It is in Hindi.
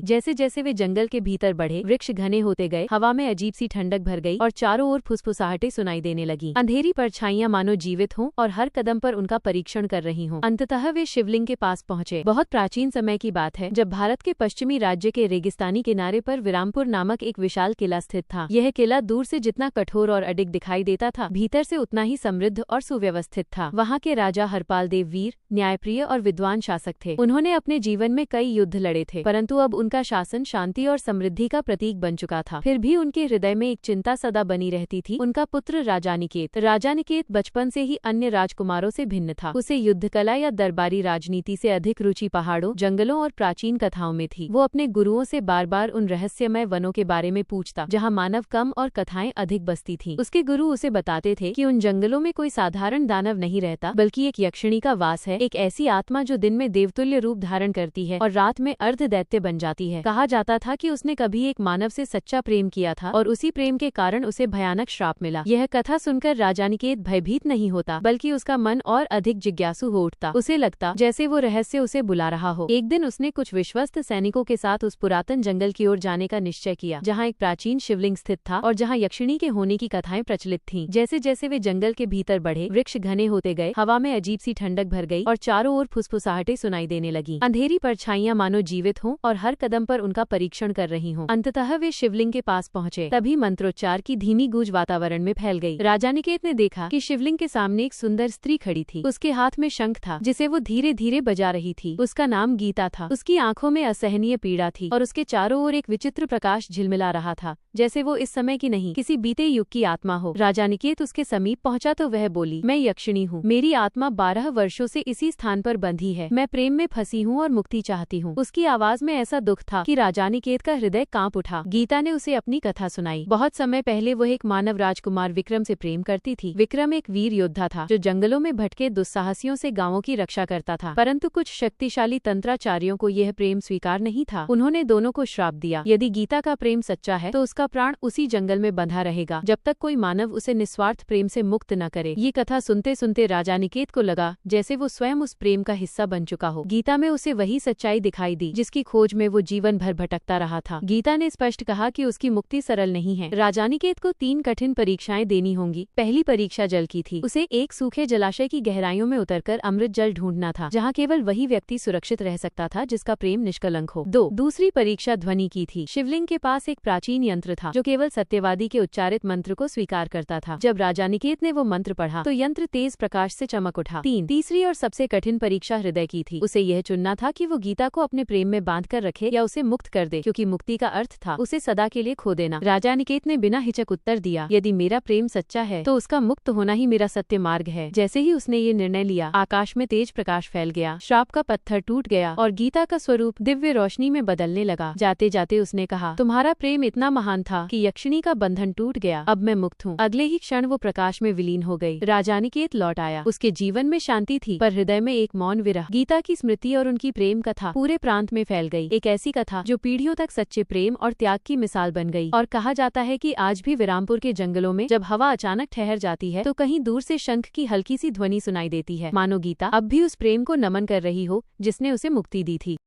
जैसे जैसे वे जंगल के भीतर बढ़े, वृक्ष घने होते गए, हवा में अजीब सी ठंडक भर गई और चारों ओर फुसफुसाहटें सुनाई देने लगी। अंधेरी परछाइयां मानो जीवित हों और हर कदम पर उनका परीक्षण कर रही हों। अंततः वे शिवलिंग के पास पहुंचे। बहुत प्राचीन समय की बात है, जब भारत के पश्चिमी राज्य के रेगिस्तानी किनारे पर विरामपुर नामक एक विशाल किला स्थित था। यह किला दूर से जितना कठोर और अडिग दिखाई देता था, भीतर से उतना ही समृद्ध और सुव्यवस्थित था। वहाँ के राजा हरपाल देव वीर, न्यायप्रिय और विद्वान शासक थे। उन्होंने अपने जीवन में कई युद्ध लड़े थे, परंतु अब उनका शासन शांति और समृद्धि का प्रतीक बन चुका था। फिर भी उनके हृदय में एक चिंता सदा बनी रहती थी, उनका पुत्र राजानिकेत। राजानिकेत बचपन से ही अन्य राजकुमारों से भिन्न था। उसे युद्ध कला या दरबारी राजनीति से अधिक रुचि पहाड़ों, जंगलों और प्राचीन कथाओं में थी। वो अपने गुरुओं से बार बार उन रहस्यमय वनों के बारे में पूछता, जहाँ मानव कम और कथाएं अधिक बसती थीं। उसके गुरु उसे बताते थे कि उन जंगलों में कोई साधारण दानव नहीं रहता, बल्कि एक यक्षिणी का वास है, एक ऐसी आत्मा जो दिन में देवतुल्य रूप धारण करती है और रात में अर्ध दैत्य बन जाती है। कहा जाता था कि उसने कभी एक मानव से सच्चा प्रेम किया था और उसी प्रेम के कारण उसे भयानक श्राप मिला। यह कथा सुनकर राजानिकेत भयभीत नहीं होता, बल्कि उसका मन और अधिक जिज्ञासु हो उठता। उसे लगता जैसे वो रहस्य उसे बुला रहा हो। एक दिन उसने कुछ विश्वस्त सैनिकों के साथ उस पुरातन जंगल की ओर जाने का निश्चय किया, जहाँ एक प्राचीन शिवलिंग स्थित था और जहाँ यक्षिणी के होने की कथाएं प्रचलित थीं। जैसे जैसे वे जंगल के भीतर बढ़े, वृक्ष घने होते गए, हवा में अजीब सी ठंडक भर गई और चारों ओर फुसफुसाहटें सुनाई देने लगी। अंधेरी परछाइयां मानो जीवित हों और हर कदम पर उनका परीक्षण कर रही हों। अंततः वे शिवलिंग के पास पहुंचे। तभी मंत्रोच्चार की धीमी गूंज वातावरण में फैल गई। राजानिकेत ने देखा कि शिवलिंग के सामने एक सुंदर स्त्री खड़ी थी। उसके हाथ में शंख था, जिसे वो धीरे धीरे बजा रही थी। उसका नाम गीता था। उसकी आंखों में असहनीय पीड़ा थी और उसके चारों ओर एक विचित्र प्रकाश झिलमिला रहा था, जैसे वो इस समय की नहीं, किसी बीते युग की आत्मा हो। राजानिकेत उसके समीप पहुंचा तो वह बोली, मैं यक्षिणी हूँ। मेरी आत्मा 12 वर्षों से इसी स्थान पर बंधी है। मैं प्रेम में फंसी हूँ और मुक्ति चाहती हूँ। उसकी आवाज में ऐसा दुख था कि राजानिकेत का हृदय कांप उठा। गीता ने उसे अपनी कथा सुनाई। बहुत समय पहले वह एक मानव राजकुमार विक्रम से प्रेम करती थी। विक्रम एक वीर योद्धा था, जो जंगलों में भटके दुस्साहसियों से गांवों की रक्षा करता था। परंतु कुछ शक्तिशाली तंत्राचार्यों को यह प्रेम स्वीकार नहीं था। उन्होंने दोनों को श्राप दिया, यदि गीता का प्रेम सच्चा है तो उसका प्राण उसी जंगल में बंधा रहेगा, जब तक कोई मानव उसे निस्वार्थ प्रेम से मुक्त न करे। ये कथा सुनते सुनते राजानिकेत को लगा जैसे वो स्वयं उस प्रेम का हिस्सा बन चुका हो। गीता में उसे वही सच्चाई दिखाई दी, जिसकी खोज में वो जीवन भर भटकता रहा था। गीता ने स्पष्ट कहा कि उसकी मुक्ति सरल नहीं है। राजानिकेत को 3 कठिन परीक्षाएं देनी होंगी। पहली परीक्षा जल की थी। उसे एक सूखे जलाशय की गहराइयों में उतरकर अमृत जल ढूंढना था, जहाँ केवल वही व्यक्ति सुरक्षित रह सकता था जिसका प्रेम निष्कलंक हो। दूसरी परीक्षा ध्वनि की थी। शिवलिंग के पास एक प्राचीन यंत्र था, जो केवल सत्यवादी के उच्चारित मंत्र को स्वीकार करता था। जब राजानिकेत ने वो मंत्र पढ़ा तो यंत्र तेज प्रकाश से चमक उठा। तीसरी और सबसे कठिन परीक्षा हृदय की थी। उसे यह चुनना था कि वो गीता को अपने प्रेम में बांध कर रखे या उसे मुक्त कर दे, क्योंकि मुक्ति का अर्थ था उसे सदा के लिए खो देना। राजानिकेत ने बिना हिचक उत्तर दिया, यदि मेरा प्रेम सच्चा है तो उसका मुक्त होना ही मेरा सत्य मार्ग है। जैसे ही उसने ये निर्णय लिया, आकाश में तेज प्रकाश फैल गया, श्राप का पत्थर टूट गया और गीता का स्वरूप दिव्य रोशनी में बदलने लगा। जाते जाते उसने कहा, तुम्हारा प्रेम इतना महान था कि यक्षिणी का बंधन टूट गया। अब मैं मुक्त हूँ। अगले ही क्षण वो प्रकाश में विलीन हो गई। राजानिकेत लौट आया। उसके जीवन में शांति थी, पर हृदय में एक मौन विरह। गीता की स्मृति और उनकी प्रेम कथा पूरे प्रांत में फैल गई। एक ऐसी कथा जो पीढ़ियों तक सच्चे प्रेम और त्याग की मिसाल बन गई। और कहा जाता है कि आज भी विरामपुर के जंगलों में जब हवा अचानक ठहर जाती है, तो कहीं दूर से शंख की हल्की सी ध्वनि सुनाई देती है, मानो गीता अब भी उस प्रेम को नमन कर रही हो जिसने उसे मुक्ति दी थी।